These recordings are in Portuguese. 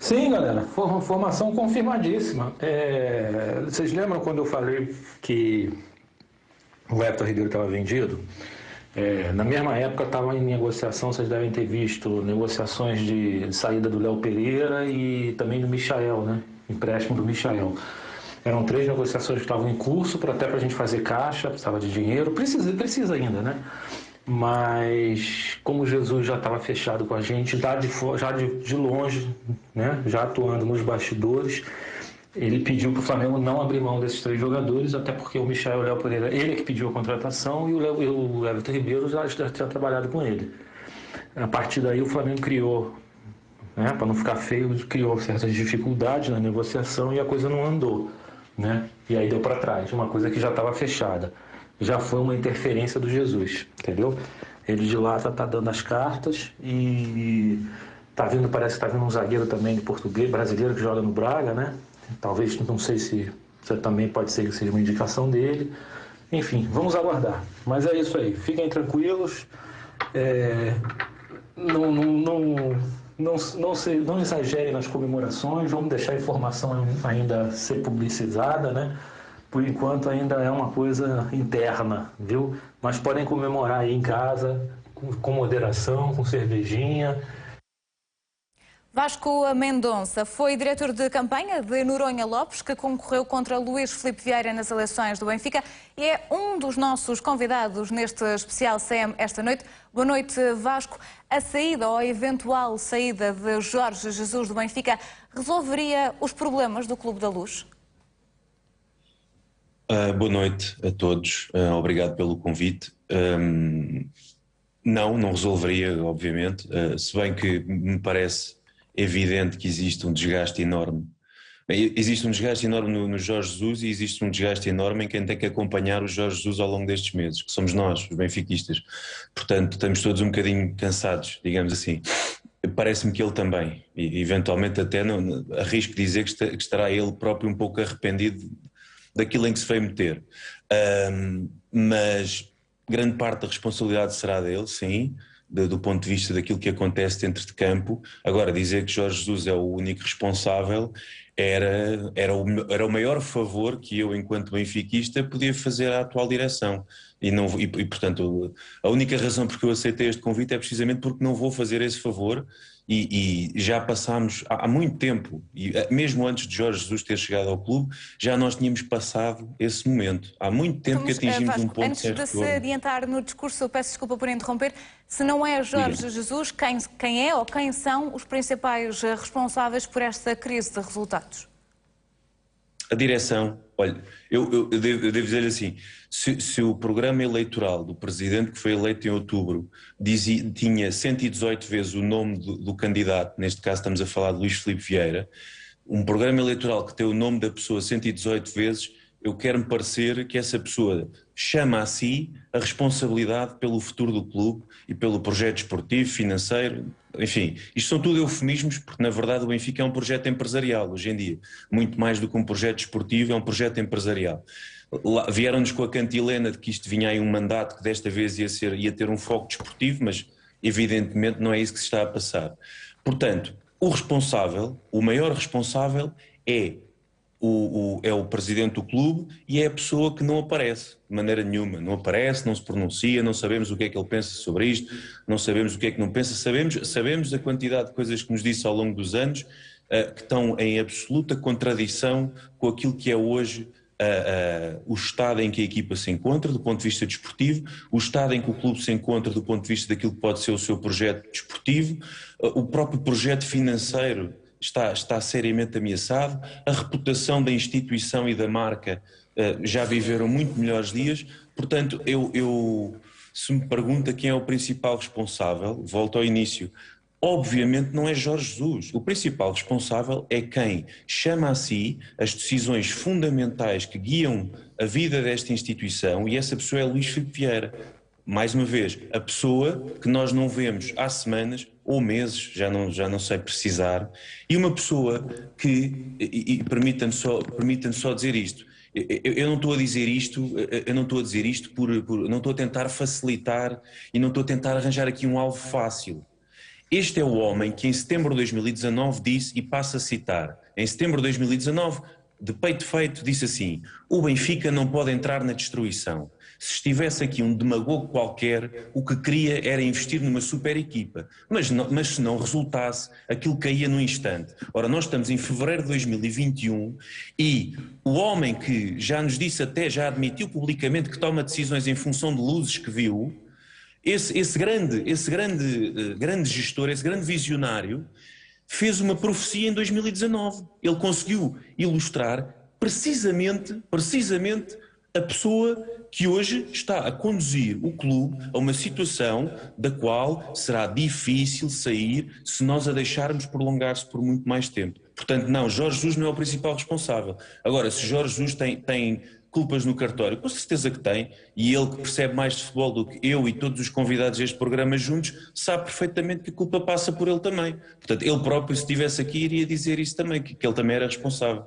Sim, galera, formação confirmadíssima. Vocês lembram quando eu falei que o Hector Ribeiro estava vendido? Na mesma época estava em negociação, vocês devem ter visto negociações de saída do Léo Pereira e também do Michael, né? Empréstimo do Michael. Eram três negociações que estavam em curso, até para a gente fazer caixa, precisava de dinheiro, precisa ainda, né? Mas como Jesus já estava fechado com a gente, já de longe, né? Já atuando nos bastidores, ele pediu para o Flamengo não abrir mão desses três jogadores, até porque o Michel e o Léo Pereira, ele é que pediu a contratação e o Everton Ribeiro já tinha trabalhado com ele. A partir daí o Flamengo criou, né, para não ficar feio, criou certas dificuldades na negociação e a coisa não andou, né? E aí deu para trás, uma coisa que já estava fechada. Já foi uma interferência do Jesus, entendeu? Ele de lá tá dando as cartas e parece que tá vindo um zagueiro também de português, brasileiro que joga no Braga, né? Talvez, não sei se também pode ser que seja uma indicação dele. Enfim, vamos aguardar. Mas é isso aí, fiquem tranquilos. É, não, não, não, não exagerem nas comemorações, vamos deixar a informação ainda ser publicizada, né? Por enquanto ainda é uma coisa interna, viu? Mas podem comemorar aí em casa, com moderação, com cervejinha. Vasco Mendonça foi diretor de campanha de Noronha Lopes, que concorreu contra Luís Filipe Vieira nas eleições do Benfica e é um dos nossos convidados neste especial CM esta noite. Boa noite, Vasco. A saída ou a eventual saída de Jorge Jesus do Benfica resolveria os problemas do Clube da Luz? Boa noite a todos, obrigado pelo convite. Não resolveria, obviamente, se bem que me parece evidente que existe um desgaste enorme. Existe um desgaste enorme no Jorge Jesus e existe um desgaste enorme em quem tem que acompanhar o Jorge Jesus ao longo destes meses, que somos nós, os benfiquistas. Portanto, estamos todos um bocadinho cansados, digamos assim. Parece-me que ele também, e eventualmente até arrisco dizer que estará ele próprio um pouco arrependido daquilo em que se veio meter. Mas grande parte da responsabilidade será dele, sim, do ponto de vista daquilo que acontece dentro de campo. Agora, dizer que Jorge Jesus é o único responsável era o maior favor que eu, enquanto benfiquista, podia fazer à atual direção. Portanto, a única razão por que eu aceitei este convite é precisamente porque não vou fazer esse favor e já passámos há muito tempo, e mesmo antes de Jorge Jesus ter chegado ao clube, já nós tínhamos passado esse momento. Há muito tempo que atingimos Vasco, um ponto antes sem de se retorno. adiantar no discurso, eu peço desculpa por interromper, se não é Jorge Jesus, quem é ou quem são os principais responsáveis por esta crise de resultados? A direção, olha, eu devo dizer assim, se o programa eleitoral do presidente que foi eleito em outubro tinha 118 vezes o nome do candidato, neste caso estamos a falar de Luís Filipe Vieira, um programa eleitoral que tem o nome da pessoa 118 vezes, eu quero-me parecer que essa pessoa chama a si a responsabilidade pelo futuro do clube e pelo projeto esportivo, financeiro, enfim, isto são tudo eufemismos porque na verdade o Benfica é um projeto empresarial hoje em dia, muito mais do que um projeto esportivo, é um projeto empresarial. Vieram-nos com a cantilena de que isto vinha aí um mandato que desta vez ia ter um foco desportivo, mas evidentemente não é isso que se está a passar. Portanto, o maior responsável é o presidente do clube e é a pessoa que não aparece de maneira nenhuma, não aparece, não se pronuncia, não sabemos o que é que ele pensa sobre isto, não sabemos o que é que não pensa, sabemos a quantidade de coisas que nos disse ao longo dos anos que estão em absoluta contradição com aquilo que é hoje o estado em que a equipa se encontra do ponto de vista desportivo, o estado em que o clube se encontra do ponto de vista daquilo que pode ser o seu projeto desportivo, o próprio projeto financeiro está seriamente ameaçado, a reputação da instituição e da marca já viveram muito melhores dias, portanto se me pergunta quem é o principal responsável, volto ao início, obviamente não é Jorge Jesus, o principal responsável é quem chama a si as decisões fundamentais que guiam a vida desta instituição e essa pessoa é Luís Filipe Vieira. Mais uma vez, a pessoa que nós não vemos há semanas ou meses, já não sei precisar, e uma pessoa que, e permita-me só dizer isto, eu não estou a dizer isto, não estou a tentar facilitar e não estou a tentar arranjar aqui um alvo fácil. Este é o homem que em setembro de 2019 disse, e passo a citar, em setembro de 2019, de peito feito, disse assim: o Benfica não pode entrar na destruição. Se estivesse aqui um demagogo qualquer, o que queria era investir numa super equipa. Mas se não resultasse, aquilo caía no instante. Ora, nós estamos em fevereiro de 2021 e o homem que já nos disse até, já admitiu publicamente que toma decisões em função de luzes que viu, esse grande gestor, esse grande visionário, fez uma profecia em 2019. Ele conseguiu ilustrar precisamente a pessoa que hoje está a conduzir o clube a uma situação da qual será difícil sair se nós a deixarmos prolongar-se por muito mais tempo. Portanto, não, Jorge Jesus não é o principal responsável. Agora, se Jorge Jesus tem culpas no cartório, com certeza que tem, e ele que percebe mais de futebol do que eu e todos os convidados deste programa juntos, sabe perfeitamente que a culpa passa por ele também. Portanto, ele próprio, se estivesse aqui, iria dizer isso também, que ele também era responsável.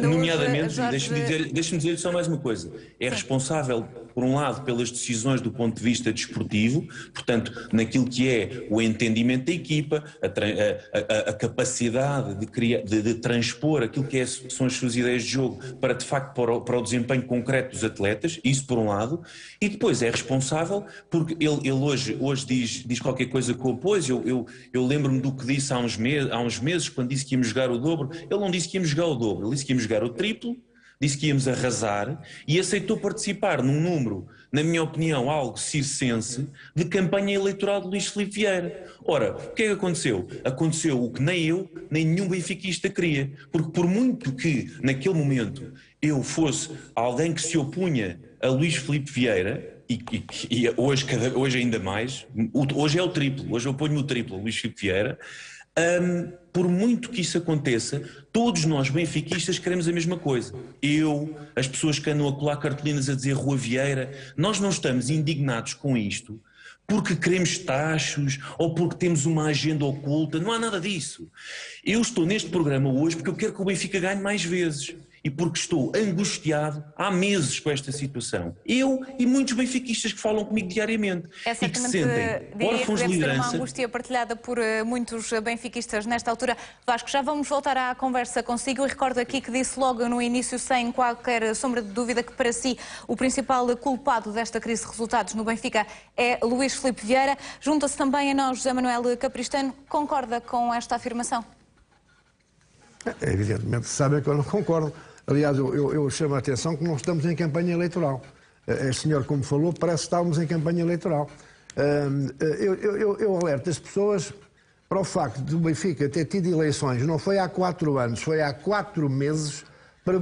Nomeadamente, deixe-me dizer só mais uma coisa, é responsável, por um lado, pelas decisões do ponto de vista desportivo, portanto, naquilo que é o entendimento da equipa, a capacidade de transpor aquilo que são as suas ideias de jogo para, de facto, para o desempenho concreto dos atletas, isso por um lado, e depois é responsável porque ele hoje diz qualquer coisa com o pois, eu lembro-me do que disse há uns meses, quando disse que íamos jogar o dobro. Ele não disse que íamos jogar o dobro, ele disse que íamos jogar o triplo, disse que íamos arrasar e aceitou participar num número, na minha opinião, algo circense, de campanha eleitoral de Luís Filipe Vieira. Ora, o que é que aconteceu? Aconteceu o que nem eu, nem nenhum benfiquista queria. Porque por muito que, naquele momento, eu fosse alguém que se opunha a Luís Filipe Vieira, e hoje ainda mais, hoje é o triplo, hoje eu ponho o triplo, Luís Filipe Vieira, por muito que isso aconteça, todos nós benfiquistas queremos a mesma coisa. Eu, as pessoas que andam a colar cartolinas a dizer Rua Vieira, nós não estamos indignados com isto porque queremos tachos ou porque temos uma agenda oculta, não há nada disso. Eu estou neste programa hoje porque eu quero que o Benfica ganhe mais vezes. E porque estou angustiado há meses com esta situação. Eu e muitos benfiquistas que falam comigo diariamente. É e que se sentem órfãos de liderança. Uma angústia partilhada por muitos benfiquistas nesta altura. Vasco, já vamos voltar à conversa consigo. Eu recordo aqui que disse logo no início, sem qualquer sombra de dúvida, que para si o principal culpado desta crise de resultados no Benfica é Luís Filipe Vieira. Junta-se também a nós José Manuel Capristano. Concorda com esta afirmação? Evidentemente, sabem que eu não concordo. Aliás, eu chamo a atenção que não estamos em campanha eleitoral. Este senhor, como falou, parece que estávamos em campanha eleitoral. Eu alerto as pessoas para o facto de o Benfica ter tido eleições, não foi há 4 anos, foi há 4 meses, para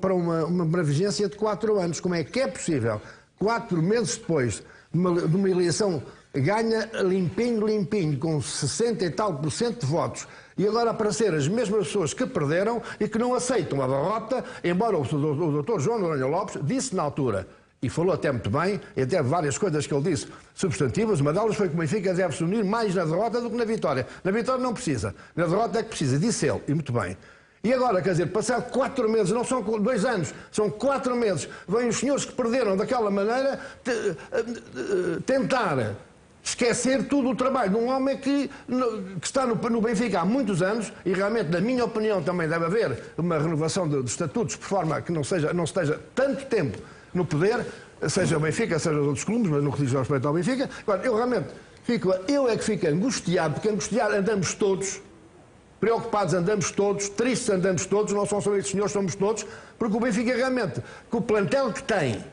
uma vigência de 4 anos. Como é que é possível, 4 meses depois de uma eleição ganha limpinho, com 60 e tal % de votos, e agora aparecer as mesmas pessoas que perderam e que não aceitam a derrota, embora o Dr. João Noronha Lopes disse na altura, e falou até muito bem, e até várias coisas que ele disse substantivas, uma delas foi que o Benfica deve se unir mais na derrota do que na vitória. Na vitória não precisa, na derrota é que precisa, disse ele, e muito bem. E agora, quer dizer, passado 4 meses, não são 2 anos, são 4 meses, vêm os senhores que perderam daquela maneira tentar esquecer todo o trabalho de um homem que está no Benfica há muitos anos, e realmente, na minha opinião, também deve haver uma renovação de estatutos por forma que não esteja tanto tempo no poder, seja o Benfica, seja os outros clubes, mas no que diz respeito ao Benfica. Agora, eu é que fico angustiado, porque angustiado andamos todos, preocupados andamos todos, tristes andamos todos, não são só esses senhores, somos todos, porque o Benfica realmente, com o plantel que tem,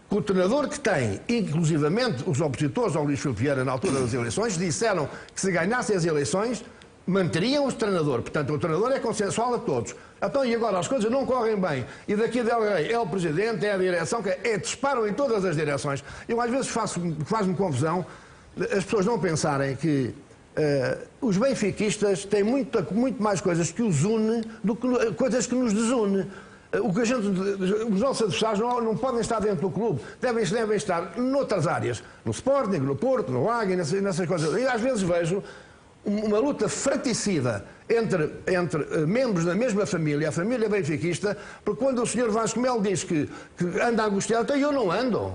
com o treinador que tem, inclusivamente os opositores ao Luís Filipe Vieira na altura das eleições, disseram que se ganhassem as eleições, manteriam o treinador. Portanto, o treinador é consensual a todos. Então, e agora as coisas não correm bem, e daqui de alguém é o presidente, é a direção, disparam em todas as direções. Eu às vezes faz-me confusão as pessoas não pensarem que os benfiquistas têm muito mais coisas que os une do que coisas que nos desune. Os nossos adversários não podem estar dentro do clube, devem estar noutras áreas, no Sporting, no Porto, no Águia, nessas coisas. E às vezes vejo uma luta fraticida entre membros da mesma família, a família benfiquista, porque quando o Sr. Vasco Melo diz que anda angustiado, então eu não ando.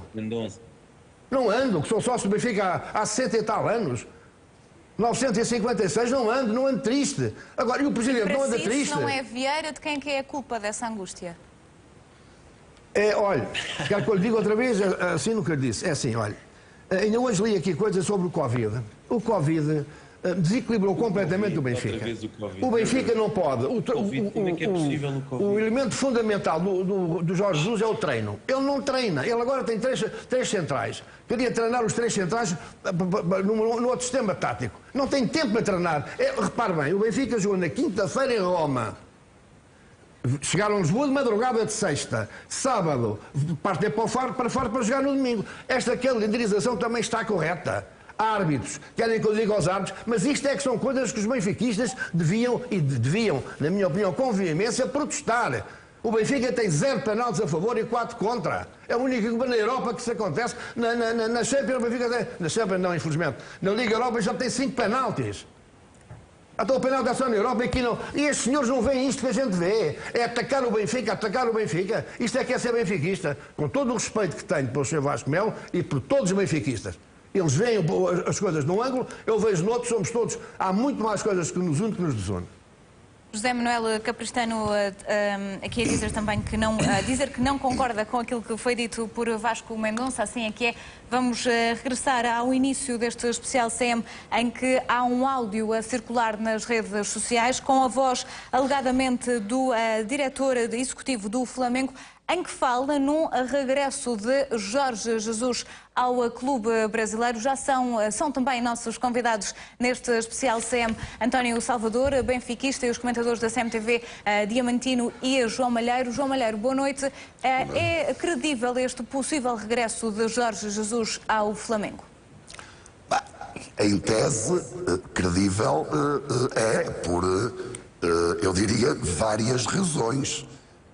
Não ando, que sou sócio do Benfica há 60 e tal anos. 956 não ando triste. Agora, e o Presidente não anda triste? Se não é Vieira, de quem é que é a culpa dessa angústia? Olha, quero que eu lhe diga outra vez, assim nunca lhe disse. É assim, olha, ainda hoje li aqui coisas sobre o Covid. O Covid desequilibrou completamente o Benfica. O Benfica não pode. O elemento fundamental do Jorge Jesus é o treino. Ele não treina. Ele agora tem três centrais. Queria treinar os 3 centrais no outro sistema tático. Não tem tempo para treinar. Repare bem, o Benfica jogou na quinta-feira em Roma. Chegaram a Lisboa de madrugada de sexta. Sábado, partem para fora para jogar no domingo. Esta calendarização também está correta. Árbitros, querem que eu diga aos árbitros, mas isto é que são coisas que os benfiquistas deviam, na minha opinião, com veemência, protestar. O Benfica tem 0 penaltis a favor e 4 contra. É a única coisa na Europa que isso acontece. Na Champions, o Benfica tem... Na Champions não, infelizmente. Na Liga Europa já tem 5 penaltis. Então o penalti é só na Europa e aqui não. E estes senhores não veem isto que a gente vê. É atacar o Benfica, atacar o Benfica. Isto é que é ser benfiquista. Com todo o respeito que tenho pelo Sr. Vasco Melo e por todos os benfiquistas. Eles veem as coisas num ângulo, eu vejo no outro, somos todos. Há muito mais coisas que nos une que nos desune. José Manuel Capristano aqui a dizer também que não, dizer que não concorda com aquilo que foi dito por Vasco Mendonça, assim é que é. Vamos regressar ao início deste especial CM, em que há um áudio a circular nas redes sociais com a voz alegadamente do diretor executivo do Flamengo, em que fala num regresso de Jorge Jesus ao clube brasileiro. Já são também nossos convidados neste especial CM António Salvador, benfiquista, e os comentadores da CMTV, Diamantino e João Malheiro. João Malheiro, boa noite. É credível este possível regresso de Jorge Jesus ao Flamengo? Em tese, credível por, eu diria, várias razões.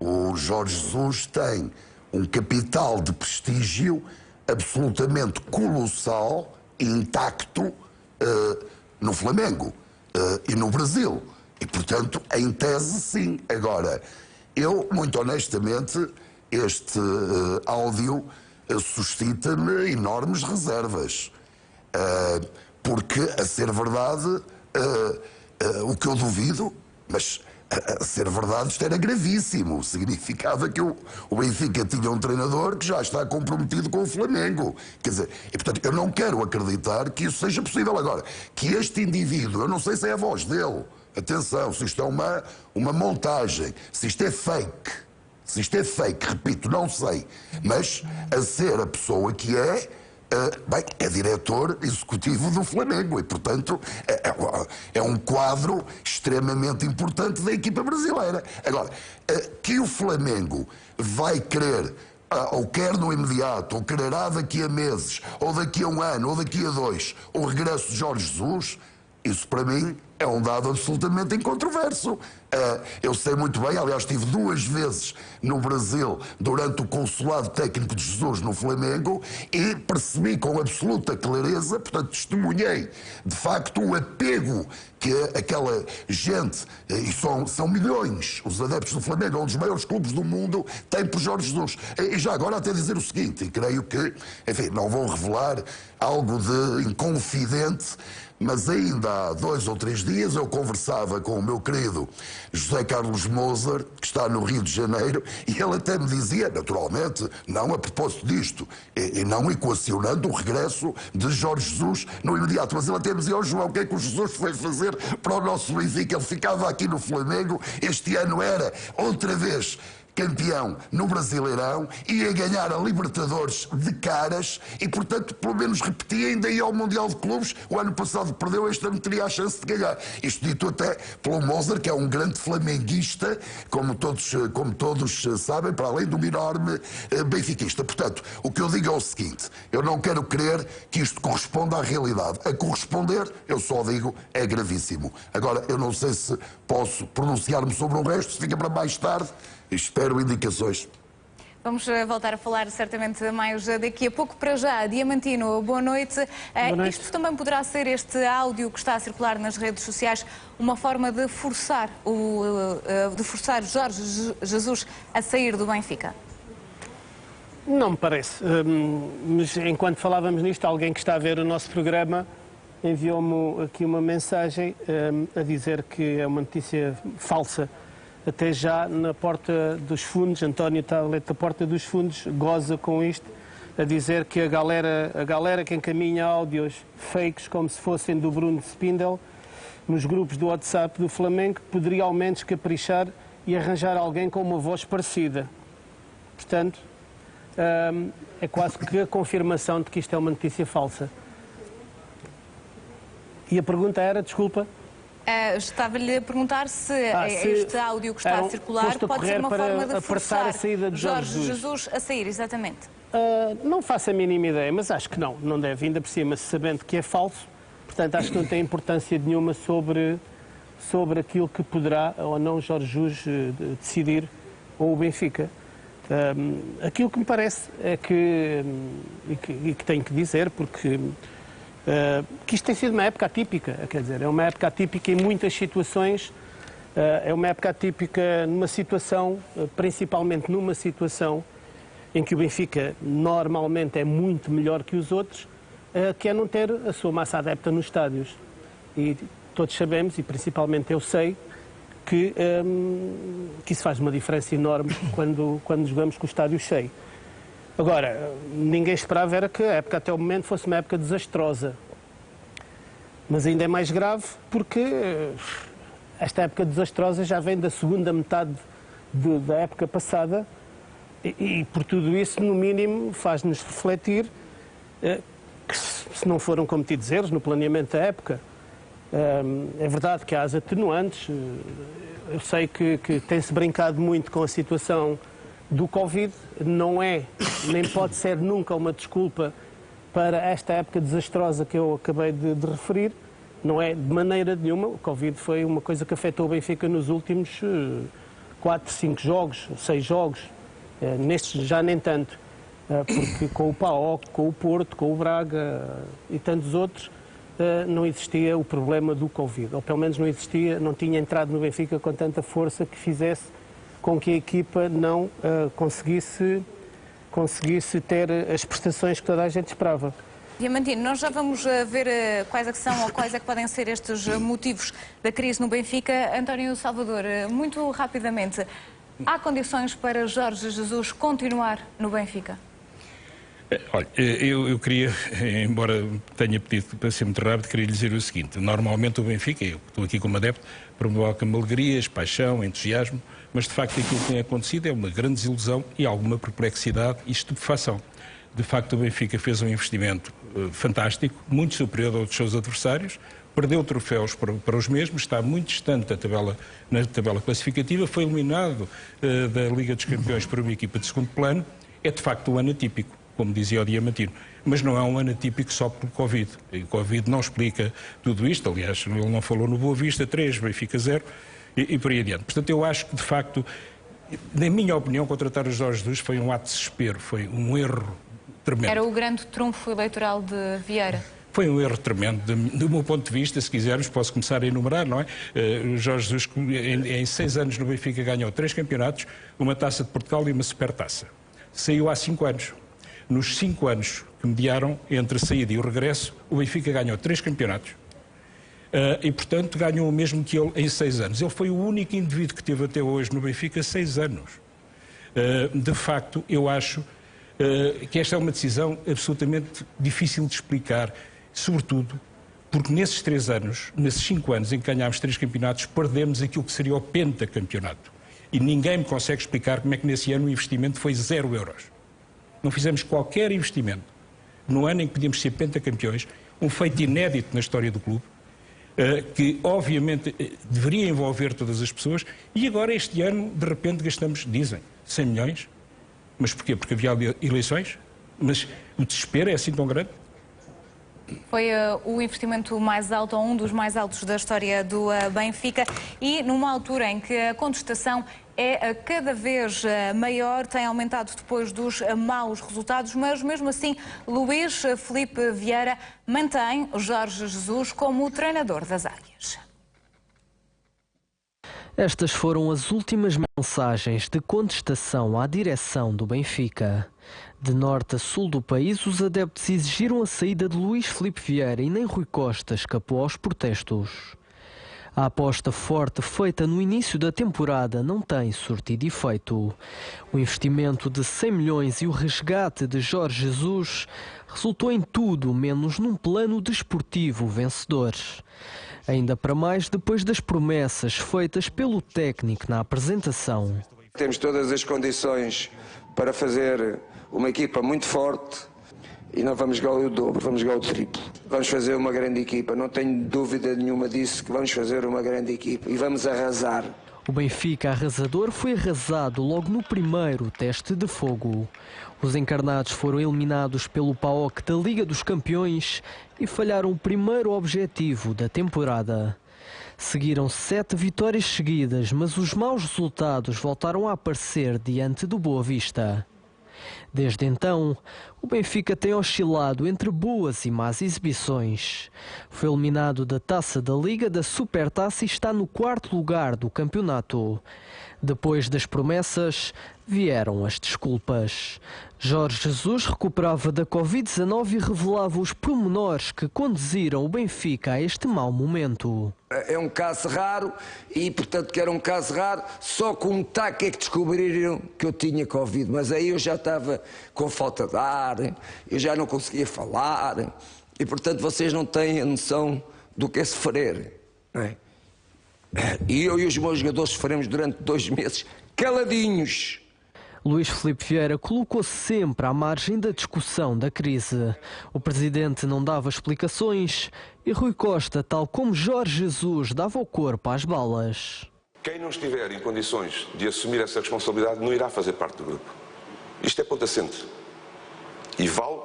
O Jorge Jesus tem um capital de prestígio absolutamente colossal, intacto, no Flamengo e no Brasil. E, portanto, em tese, sim. Agora, eu, muito honestamente, este áudio suscita-me enormes reservas. Porque, a ser verdade, o que eu duvido, mas... A ser verdade, isto era gravíssimo. Significava que o Benfica tinha um treinador que já está comprometido com o Flamengo. Quer dizer, e portanto, eu não quero acreditar que isso seja possível. Agora, que este indivíduo, eu não sei se é a voz dele, atenção, se isto é uma montagem, se isto é fake, repito, não sei, mas a ser a pessoa que é diretor executivo do Flamengo e, portanto, é um quadro extremamente importante da equipa brasileira. Agora, que o Flamengo vai querer, ou quer no imediato, ou quererá daqui a meses, ou daqui a 1 ano, ou daqui a 2, o regresso de Jorge Jesus, isso para mim é um dado absolutamente incontroverso. Eu sei muito bem, aliás, estive 2 vezes no Brasil durante o consulado técnico de Jesus no Flamengo e percebi com absoluta clareza, portanto, testemunhei de facto o apego que aquela gente, e são milhões, os adeptos do Flamengo, um dos maiores clubes do mundo, tem por Jorge Jesus. E já agora até dizer o seguinte, e creio que, enfim, não vou revelar algo de inconfidente, mas ainda há 2 ou 3 dias eu conversava com o meu querido José Carlos Moser, que está no Rio de Janeiro, e ele até me dizia, naturalmente, não a propósito disto, e não equacionando o regresso de Jorge Jesus no imediato, mas ele até me dizia, João, o que é que o Jesus foi fazer para o nosso Benfica? Ele ficava aqui no Flamengo, este ano era outra vez campeão no Brasileirão, ia ganhar a Libertadores de caras e, portanto, pelo menos repetia, ainda ia ao Mundial de Clubes. O ano passado perdeu, este ano teria a chance de ganhar. Isto dito até pelo Moser, que é um grande flamenguista, como todos sabem, para além de um enorme benfiquista. Portanto, o que eu digo é o seguinte, eu não quero crer que isto corresponda à realidade. A corresponder, eu só digo, é gravíssimo. Agora, eu não sei se posso pronunciar-me sobre o resto, se fica para mais tarde. Espero indicações. Vamos voltar a falar certamente mais daqui a pouco. Para já, Diamantino, boa noite. Boa noite. Isto também poderá ser, este áudio que está a circular nas redes sociais, uma forma de forçar Jorge Jesus a sair do Benfica? Não me parece. Mas enquanto falávamos nisto, alguém que está a ver o nosso programa enviou-me aqui uma mensagem a dizer que é uma notícia falsa. Até já na Porta dos Fundos, António está a ler da Porta dos Fundos, goza com isto, a dizer que a galera que encaminha áudios fakes como se fossem do Bruno Spindel nos grupos do WhatsApp do Flamengo poderia ao menos caprichar e arranjar alguém com uma voz parecida. Portanto, é quase que a confirmação de que isto é uma notícia falsa. E a pergunta era, desculpa? Estava-lhe a perguntar se este áudio que está a circular pode ser uma forma de forçar a saída de Jorge Jesus a sair, exatamente. Não faço a mínima ideia, mas acho que não deve, ainda por cima, sabendo que é falso. Portanto, acho que não tem importância nenhuma sobre aquilo que poderá ou não Jorge Jesus decidir, ou o Benfica. Aquilo que me parece é que tenho que dizer, porque que isto tem sido uma época atípica, quer dizer, é uma época atípica em muitas situações, é uma época atípica numa situação, principalmente numa situação em que o Benfica normalmente é muito melhor que os outros, que é não ter a sua massa adepta nos estádios. E todos sabemos, e principalmente eu sei, que isso faz uma diferença enorme quando jogamos com o estádio cheio. Agora, ninguém esperava era que a época até o momento fosse uma época desastrosa. Mas ainda é mais grave porque esta época desastrosa já vem da segunda metade da época passada e por tudo isso, no mínimo, faz-nos refletir que se não foram cometidos erros no planeamento da época. É verdade que há as atenuantes. Eu sei que tem-se brincado muito com a situação do Covid, não é, nem pode ser nunca uma desculpa para esta época desastrosa que eu acabei de referir, não é de maneira nenhuma. O Covid foi uma coisa que afetou o Benfica nos últimos 4, 5 jogos, 6 jogos, nestes já nem tanto, porque com o PAOK, com o Porto, com o Braga e tantos outros, não existia o problema do Covid, ou pelo menos não tinha entrado no Benfica com tanta força que fizesse com que a equipa não conseguisse ter as prestações que toda a gente esperava. Diamantino, nós já vamos ver quais é que são ou quais é que podem ser estes motivos da crise no Benfica. António Salvador, muito rapidamente, há condições para Jorge Jesus continuar no Benfica? Olha, eu queria, embora tenha pedido para ser muito rápido, queria lhe dizer o seguinte: normalmente o Benfica, eu estou aqui como adepto, provoca-me alegrias, paixão, entusiasmo, mas de facto aquilo que tem acontecido é uma grande desilusão e alguma perplexidade e estupefação. De facto o Benfica fez um investimento fantástico, muito superior aos seus adversários, perdeu troféus para os mesmos, está muito distante na tabela classificativa, foi eliminado da Liga dos Campeões por uma equipa de segundo plano. É de facto um ano atípico, como dizia o Diamantino, mas não é um ano atípico só por Covid. O Covid não explica tudo isto, aliás, ele não falou no Boa Vista 3, Benfica 0 e por aí adiante. Portanto, eu acho que de facto, na minha opinião, contratar o Jorge Jesus foi um ato de desespero, foi um erro tremendo. Era o grande trunfo eleitoral de Vieira? Foi um erro tremendo. Do meu ponto de vista, se quisermos, posso começar a enumerar, não é? O Jorge Jesus, em 6 anos no Benfica, ganhou 3 campeonatos, uma Taça de Portugal e uma Supertaça. Saiu há 5 anos. Nos 5 anos que mediaram entre a saída e o regresso, o Benfica ganhou 3 campeonatos. E, portanto, ganhou o mesmo que ele em 6 anos. Ele foi o único indivíduo que teve até hoje no Benfica 6 anos. De facto, eu acho que esta é uma decisão absolutamente difícil de explicar, sobretudo porque nesses 3 anos, nesses 5 anos em que ganhámos 3 campeonatos, perdemos aquilo que seria o pentacampeonato. E ninguém me consegue explicar como é que nesse ano o investimento foi 0 euros. Não fizemos qualquer investimento. No ano em que podíamos ser pentacampeões, um feito inédito na história do clube, que obviamente deveria envolver todas as pessoas, e agora este ano, de repente, gastamos, dizem, 100 milhões. Mas porquê? Porque havia eleições? Mas o desespero é assim tão grande? Foi o investimento mais alto, ou um dos mais altos da história do Benfica, e numa altura em que a contestação é cada vez maior, tem aumentado depois dos maus resultados, mas mesmo assim Luís Filipe Vieira mantém Jorge Jesus como treinador das Águias. Estas foram as últimas mensagens de contestação à direção do Benfica. De norte a sul do país, os adeptos exigiram a saída de Luís Filipe Vieira e nem Rui Costa escapou aos protestos. A aposta forte feita no início da temporada não tem surtido efeito. O investimento de 100 milhões e o resgate de Jorge Jesus resultou em tudo menos num plano desportivo vencedor. Ainda para mais depois das promessas feitas pelo técnico na apresentação. Temos todas as condições para fazer uma equipa muito forte e não vamos jogar o dobro, vamos jogar o triplo. Vamos fazer uma grande equipa, não tenho dúvida nenhuma disso, que vamos fazer uma grande equipa e vamos arrasar. O Benfica arrasador foi arrasado logo no primeiro teste de fogo. Os encarnados foram eliminados pelo PAOK da Liga dos Campeões e falharam o primeiro objetivo da temporada. Seguiram 7 vitórias seguidas, mas os maus resultados voltaram a aparecer diante do Boa Vista. Desde então, o Benfica tem oscilado entre boas e más exibições. Foi eliminado da Taça da Liga, da Supertaça e está no 4º lugar do campeonato. Depois das promessas, vieram as desculpas. Jorge Jesus recuperava da Covid-19 e revelava os pormenores que conduziram o Benfica a este mau momento. É um caso raro e, portanto, que era um caso raro, só com um taque é que descobriram que eu tinha Covid. Mas aí eu já estava com falta de ar, eu já não conseguia falar e, portanto, vocês não têm a noção do que é sofrer, não é? E eu e os meus jogadores sofremos durante 2 meses caladinhos. Luís Filipe Vieira colocou-se sempre à margem da discussão da crise. O presidente não dava explicações e Rui Costa, tal como Jorge Jesus, dava o corpo às balas. Quem não estiver em condições de assumir essa responsabilidade não irá fazer parte do grupo. Isto é ponto assente. E vale,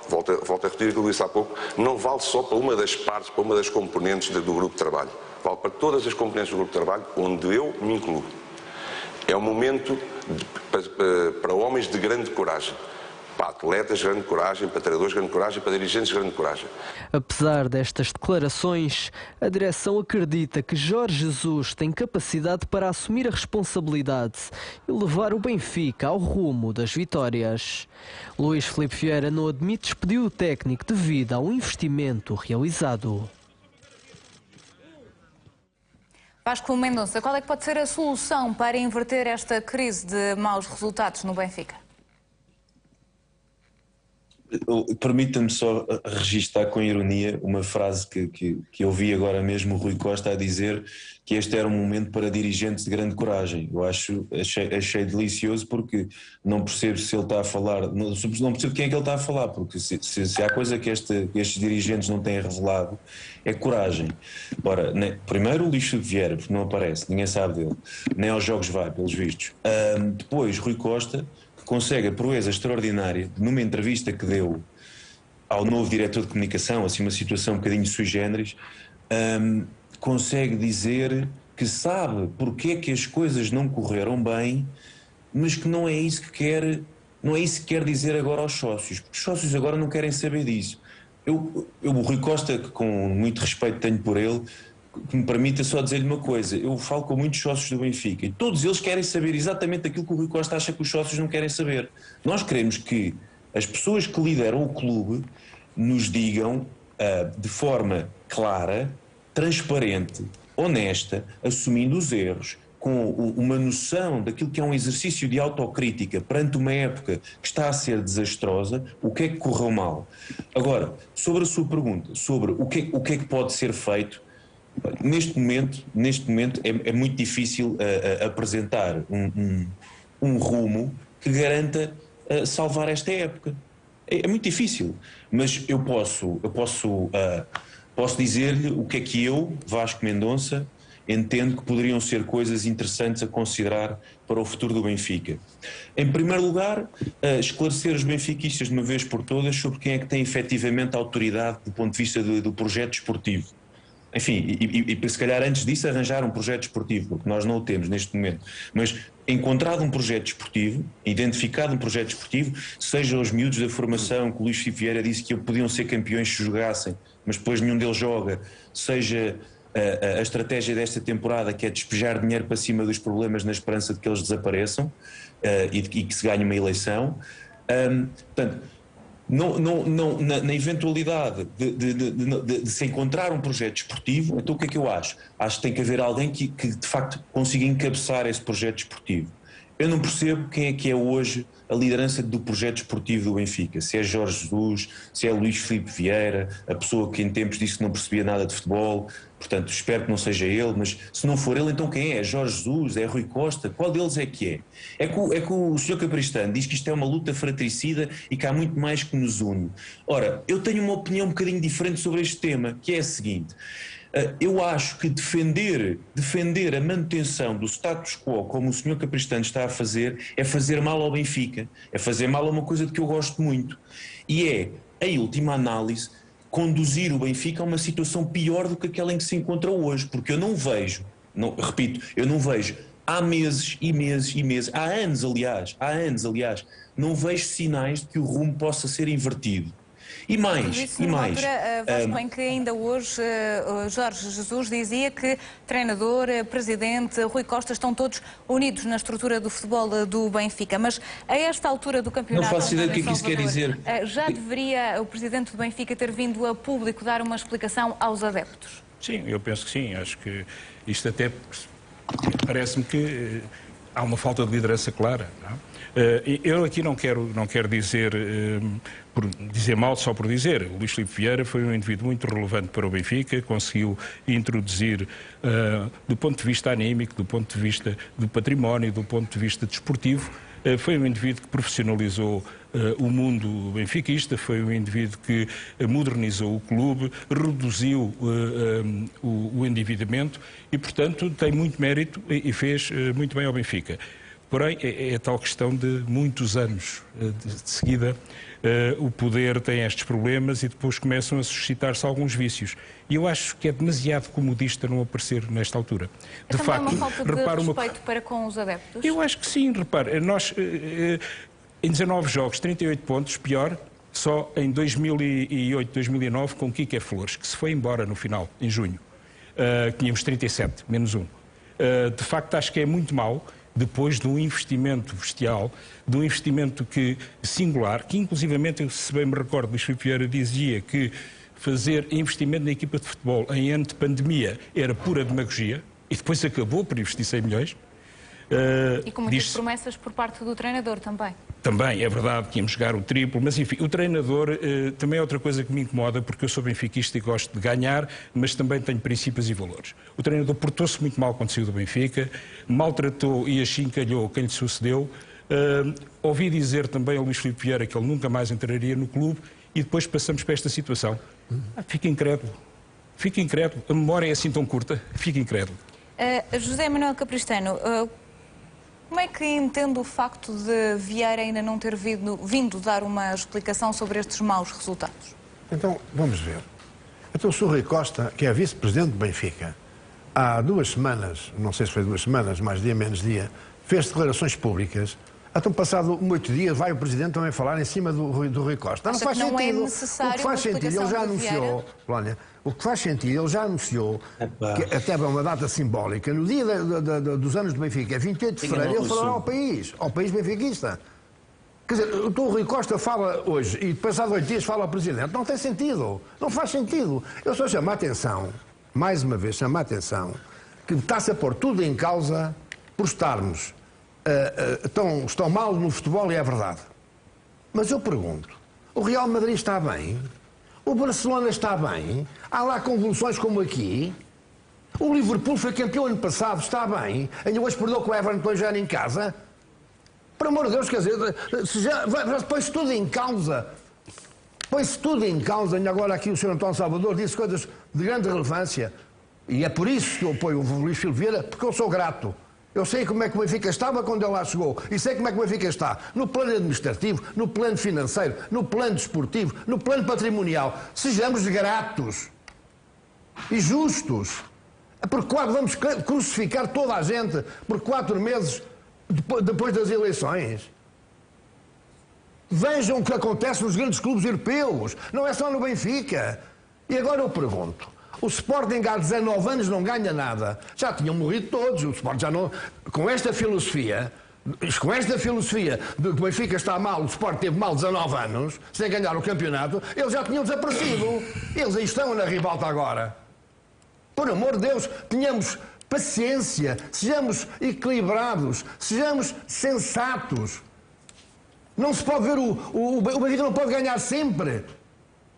volto a repetir aquilo que disse há pouco, não vale só para uma das partes, para uma das componentes do grupo de trabalho. Vale para todas as componentes do grupo de trabalho, onde eu me incluo. É um momento para homens de grande coragem, para atletas de grande coragem, para treinadores de grande coragem, para dirigentes de grande coragem. Apesar destas declarações, a direção acredita que Jorge Jesus tem capacidade para assumir a responsabilidade e levar o Benfica ao rumo das vitórias. Luís Filipe Vieira não admite despedir o técnico devido ao investimento realizado. Vasco Mendonça, qual é que pode ser a solução para inverter esta crise de maus resultados no Benfica? Permita-me só registar com ironia uma frase que eu vi agora mesmo o Rui Costa a dizer, que este era um momento para dirigentes de grande coragem. Eu achei delicioso, porque não percebo se ele está a falar, não percebo quem é que ele está a falar, porque se há coisa que estes dirigentes não têm revelado, é coragem. Ora, primeiro o Luís Filipe Vieira, porque não aparece, ninguém sabe dele, nem aos jogos vai, pelos vistos. Depois Rui Costa, consegue a proeza extraordinária, numa entrevista que deu ao novo diretor de comunicação, assim uma situação um bocadinho sui generis, consegue dizer que sabe porque é que as coisas não correram bem, mas que não é isso que quer dizer agora aos sócios, porque os sócios agora não querem saber disso. O Rui Costa, que com muito respeito tenho por ele, que me permita só dizer-lhe uma coisa: eu falo com muitos sócios do Benfica e todos eles querem saber exatamente aquilo que o Rui Costa acha que os sócios não querem saber. Nós queremos que as pessoas que lideram o clube nos digam de forma clara, transparente, honesta, assumindo os erros, com uma noção daquilo que é um exercício de autocrítica perante uma época que está a ser desastrosa, o que é que correu mal. Agora, sobre a sua pergunta, sobre o que é que pode ser feito, neste momento é muito difícil apresentar um rumo que garanta salvar esta época. É muito difícil, mas eu posso dizer-lhe o que é que eu, Vasco Mendonça, entendo que poderiam ser coisas interessantes a considerar para o futuro do Benfica. Em primeiro lugar, esclarecer os benfiquistas de uma vez por todas sobre quem é que tem efetivamente autoridade do ponto de vista do projeto desportivo. Enfim, e se calhar antes disso arranjar um projeto desportivo, porque nós não o temos neste momento. Mas encontrado um projeto desportivo, identificado um projeto desportivo, seja os miúdos da formação que o Luís Filipe Vieira disse que podiam ser campeões se jogassem, mas depois nenhum deles joga, seja a estratégia desta temporada, que é despejar dinheiro para cima dos problemas na esperança de que eles desapareçam e que se ganhe uma eleição. Portanto, na eventualidade de se encontrar um projeto desportivo, então o que é que eu acho? Acho que tem que haver alguém que de facto consiga encabeçar esse projeto desportivo. Eu não percebo quem é hoje a liderança do projeto desportivo do Benfica. Se é Jorge Jesus, se é Luís Filipe Vieira, a pessoa que em tempos disse que não percebia nada de futebol. Portanto, espero que não seja ele, mas se não for ele, então quem é? É Jorge Jesus? É Rui Costa? Qual deles é que é? É que o Sr. Capristano diz que isto é uma luta fratricida e que há muito mais que nos une. Ora, eu tenho uma opinião um bocadinho diferente sobre este tema, que é a seguinte. Eu acho que defender a manutenção do status quo, como o Sr. Capristano está a fazer, é fazer mal ao Benfica, é fazer mal a uma coisa de que eu gosto muito, e é, em última análise, conduzir o Benfica a uma situação pior do que aquela em que se encontra hoje, porque eu não vejo, eu não vejo há meses e meses e meses, há anos aliás, não vejo sinais de que o rumo possa ser invertido. E mais, Vasco, em que ainda hoje Jorge Jesus dizia que treinador, presidente, Rui Costa estão todos unidos na estrutura do futebol do Benfica, mas a esta altura do campeonato... Não faço ideia do que é que isso quer dizer. Já deveria o presidente do Benfica ter vindo a público dar uma explicação aos adeptos? Sim, eu penso que sim. Acho que isto até parece-me que há uma falta de liderança clara, não é? Eu aqui não quero dizer mal só por dizer. O Luís Filipe Vieira foi um indivíduo muito relevante para o Benfica, conseguiu introduzir, do ponto de vista anímico, do ponto de vista do património, do ponto de vista desportivo, foi um indivíduo que profissionalizou o mundo benfiquista, foi um indivíduo que modernizou o clube, reduziu o endividamento e, portanto, tem muito mérito e fez muito bem ao Benfica. Porém, é a tal questão de muitos anos de seguida, o poder tem estes problemas e depois começam a suscitar-se alguns vícios. E eu acho que é demasiado comodista não aparecer nesta altura. De facto, uma falta de respeito para com os adeptos? Eu acho que sim, repare. Nós, em 19 jogos, 38 pontos, pior, só em 2008, 2009, com Kike Flores, que se foi embora no final, em junho. Tínhamos 37, menos 1. De facto, acho que é muito mau, depois de um investimento bestial, de um investimento singular, que inclusivamente, se bem me recordo, Luís Filipe Vieira dizia que fazer investimento na equipa de futebol em ano de pandemia era pura demagogia, e depois acabou por investir 100 milhões. E com muitas promessas por parte do treinador também. Também, é verdade que íamos jogar o triplo, mas enfim, o treinador também é outra coisa que me incomoda, porque eu sou benfiquista e gosto de ganhar, mas também tenho princípios e valores. O treinador portou-se muito mal quando saiu do Benfica, maltratou e achincalhou quem lhe sucedeu. Ouvi dizer também ao Luís Filipe Vieira que ele nunca mais entraria no clube e depois passamos para esta situação. Fica incrédulo. A memória é assim tão curta, fica incrédulo. José Manuel Capristano, como é que entende o facto de Vieira ainda não ter vindo dar uma explicação sobre estes maus resultados? Então, vamos ver. Então, o Sr. Rui Costa, que é vice-presidente do Benfica, há 2 semanas, não sei se foi 2 semanas, mais dia, menos dia, fez declarações públicas. Então, passado 8 dias, vai o presidente também falar em cima do Rui Costa. Não faz sentido. É necessário o que faz sentido, ele já anunciou, Polónia, o que faz sentido, ele já anunciou, que até é uma data simbólica, no dia dos anos do Benfica, 28 de fevereiro, ele falará ao país benfiquista. Quer dizer, o Rui Costa fala hoje e passado 8 dias fala ao presidente. Não tem sentido, não faz sentido. Eu só chamo a atenção, mais uma vez chamo a atenção, que está-se a pôr tudo em causa por estarmos estão mal no futebol, e é verdade. Mas eu pergunto, o Real Madrid está bem? O Barcelona está bem? Há lá convulsões como aqui? O Liverpool foi campeão ano passado, está bem? Ainda hoje perdeu com o Everton já em casa? Por amor de Deus, quer dizer, põe-se tudo em causa. Põe-se tudo em causa. E agora aqui o Sr. António Salvador disse coisas de grande relevância. E é por isso que eu apoio o Luís Filipe Vieira, porque eu sou grato. Eu sei como é que o Benfica estava quando ele lá chegou. E sei como é que o Benfica está. No plano administrativo, no plano financeiro, no plano desportivo, no plano patrimonial. Sejamos gratos. E justos. Porque quase vamos crucificar toda a gente por 4 meses depois das eleições. Vejam o que acontece nos grandes clubes europeus. Não é só no Benfica. E agora eu pergunto. O Sporting há 19 anos não ganha nada. Já tinham morrido todos. O Sporting já não... Com esta filosofia de que o Benfica está mal, o Sporting teve mal 19 anos, sem ganhar o campeonato, eles já tinham desaparecido. Eles aí estão na ribalta agora. Por amor de Deus, tenhamos paciência, sejamos equilibrados, sejamos sensatos. Não se pode ver o Benfica não pode ganhar sempre.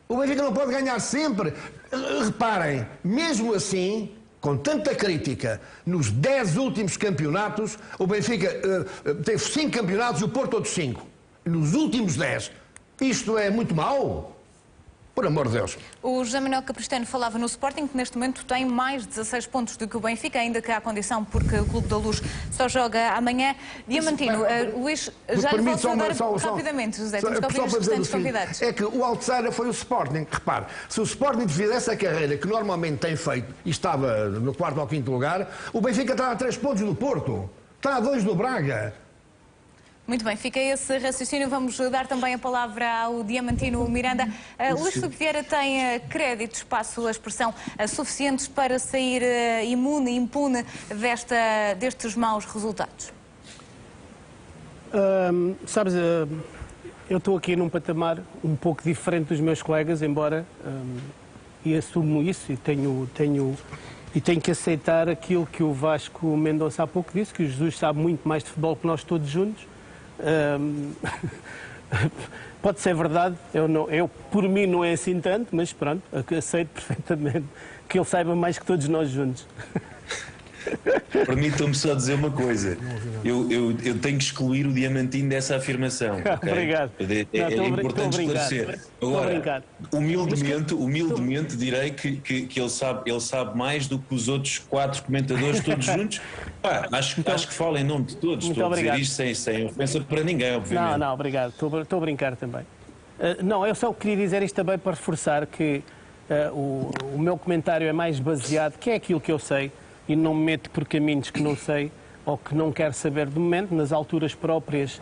O Benfica não pode ganhar sempre. Reparem, mesmo assim, com tanta crítica, nos 10 últimos campeonatos, o Benfica teve 5 campeonatos e o Porto outros 5. Nos últimos 10. Isto é muito mau? Por amor de Deus. O José Manuel Capristano falava no Sporting, que neste momento tem mais 16 pontos do que o Benfica, ainda que há condição, porque o Clube da Luz só joga amanhã. Diamantino, Luís, já lhe volto a dar rapidamente, José, temos que ouvir os restantes convidados. É que o outsider foi o Sporting. Repare, se o Sporting fizesse a carreira que normalmente tem feito e estava no 4º ou 5º lugar, o Benfica está a 3 pontos do Porto, está a 2 do Braga. Muito bem, fica esse raciocínio. Vamos dar também a palavra ao Diamantino Miranda. Luís Filipe Vieira tem créditos, passo a expressão, suficientes para sair impune destes maus resultados? Sabes, eu estou aqui num patamar um pouco diferente dos meus colegas, embora e assumo isso e tenho que aceitar aquilo que o Vasco Mendonça há pouco disse, que o Jesus sabe muito mais de futebol que nós todos juntos. Pode ser verdade, eu por mim não é assim tanto, mas pronto, aceito perfeitamente que ele saiba mais que todos nós juntos. Permitam-me só dizer uma coisa. Eu tenho que excluir o Diamantino dessa afirmação. Okay? Obrigado. É importante esclarecer. Agora, humildemente direi que ele sabe mais do que os outros 4 comentadores todos juntos. Acho que falo em nome de todos. Estou a dizer isto sem ofensa para ninguém, obviamente. Não, obrigado. Estou a brincar também. Não, eu só queria dizer isto também para reforçar que o meu comentário é mais baseado, que é aquilo que eu sei, e não me meto por caminhos que não sei ou que não quero saber de momento, nas alturas próprias,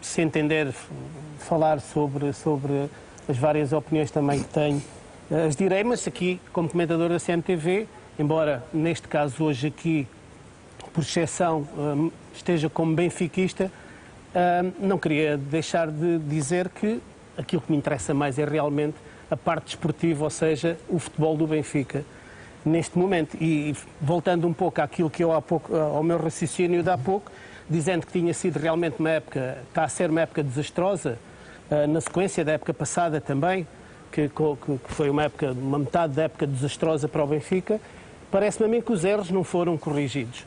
se entender, falar sobre as várias opiniões também que tenho, as direi, mas aqui, como comentador da CMTV, embora neste caso hoje aqui, por exceção, esteja como benfiquista, não queria deixar de dizer que aquilo que me interessa mais é realmente a parte desportiva, ou seja, o futebol do Benfica. Neste momento, e voltando um pouco àquilo que eu há pouco, ao meu raciocínio de há pouco, dizendo que tinha sido realmente uma época, está a ser uma época desastrosa, na sequência da época passada também, que foi uma metade da época desastrosa para o Benfica, parece-me a mim que os erros não foram corrigidos.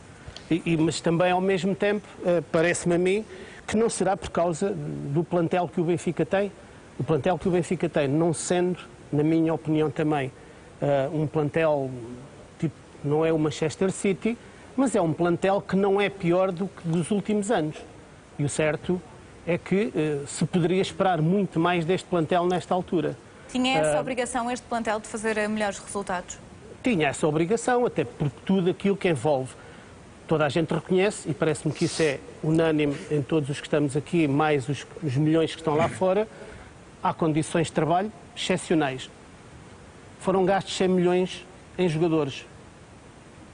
Mas também, ao mesmo tempo, parece-me a mim que não será por causa do plantel que o Benfica tem. O plantel que o Benfica tem, não sendo, na minha opinião também, um plantel tipo, não é o Manchester City, mas é um plantel que não é pior do que dos últimos anos. E o certo é que se poderia esperar muito mais deste plantel nesta altura. Tinha essa obrigação este plantel de fazer melhores resultados? Tinha essa obrigação, até porque tudo aquilo que envolve, toda a gente reconhece, e parece-me que isso é unânime em todos os que estamos aqui, mais os milhões que estão lá fora, há condições de trabalho excepcionais. Foram gastos 100 milhões em jogadores.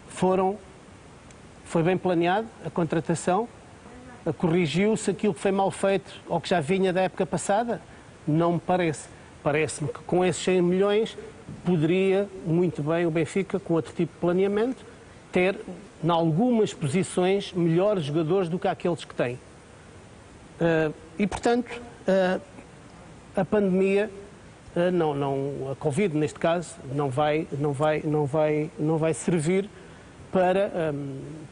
Foi bem planeado a contratação, corrigiu-se aquilo que foi mal feito ou que já vinha da época passada? Não me parece. Parece-me que com esses 100 milhões poderia muito bem o Benfica, com outro tipo de planeamento, ter, em algumas posições, melhores jogadores do que aqueles que tem. E, portanto, a pandemia... a Covid, neste caso, não vai servir para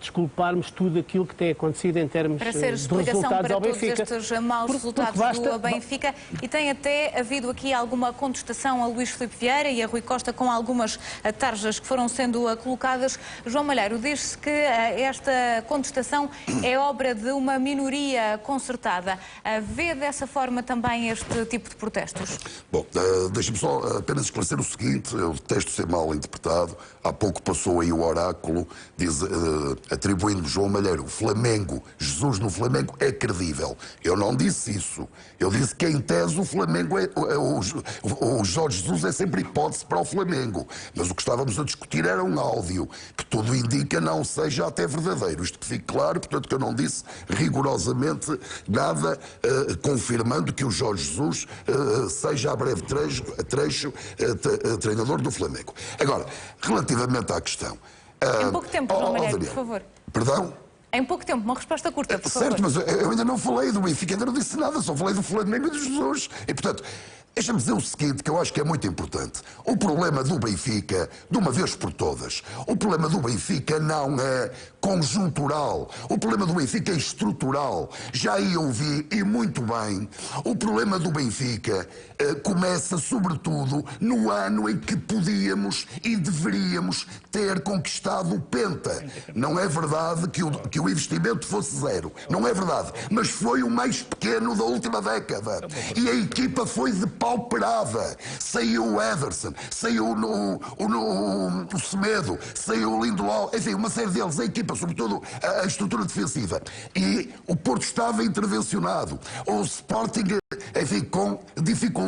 desculparmos tudo aquilo que tem acontecido em termos de resultados ao Benfica. Para ser explicação para todos estes maus resultados do Benfica, e tem até havido aqui alguma contestação a Luís Filipe Vieira e a Rui Costa com algumas tarjas que foram sendo colocadas. João Malheiro, diz-se que esta contestação é obra de uma minoria concertada. Vê dessa forma também este tipo de protestos? Bom, deixa-me só apenas esclarecer o seguinte: eu detesto ser mal interpretado. há pouco passou aí o oráculo, atribuindo João Malheiro, o Flamengo, Jesus no Flamengo é credível. Eu não disse isso. Eu disse que em tese o Flamengo, o Jorge Jesus é sempre hipótese para o Flamengo. Mas o que estávamos a discutir era um áudio que tudo indica não seja até verdadeiro. Isto que fique claro, portanto que eu não disse rigorosamente nada confirmando que o Jorge Jesus seja a breve trecho treinador do Flamengo. Agora, relativamente à questão... Em pouco tempo, João Malheiro, por favor. Perdão? Em pouco tempo, uma resposta curta, por favor. Certo, mas eu ainda não falei do Benfica, ainda não disse nada, só falei do Flamengo e de Jesus. E, portanto, deixa-me dizer o seguinte, que eu acho que é muito importante. O problema do Benfica, de uma vez por todas, o problema do Benfica não é conjuntural. O problema do Benfica é estrutural. Já aí ouvi, e muito bem, o problema do Benfica começa, sobretudo, no ano em que podíamos e deveríamos ter conquistado o Penta. Não é verdade que o investimento fosse zero. Não é verdade. Mas foi o mais pequeno da última década. E a equipa foi depauperada. Saiu o Ederson, saiu o Semedo, saiu o Lindelof, enfim, uma série deles, a equipa, sobretudo a estrutura defensiva. E o Porto estava intervencionado. O Sporting, enfim, com dificuldades.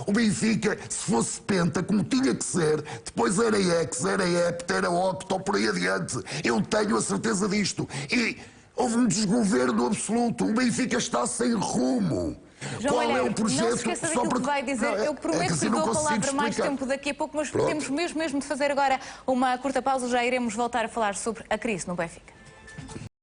O Benfica, se fosse Penta, como tinha que ser, depois era Ex, era Epta, era Octo, por aí adiante. Eu tenho a certeza disto. E houve um desgoverno absoluto. O Benfica está sem rumo. João Qual Malheiro, é o projeto? não se esqueça daquilo que vai dizer. Não, eu prometo assim que lhe não dou a consigo palavra mais explicar. tempo daqui a pouco, mas Pronto. temos mesmo de fazer agora uma curta pausa. Já iremos voltar a falar sobre a crise no Benfica.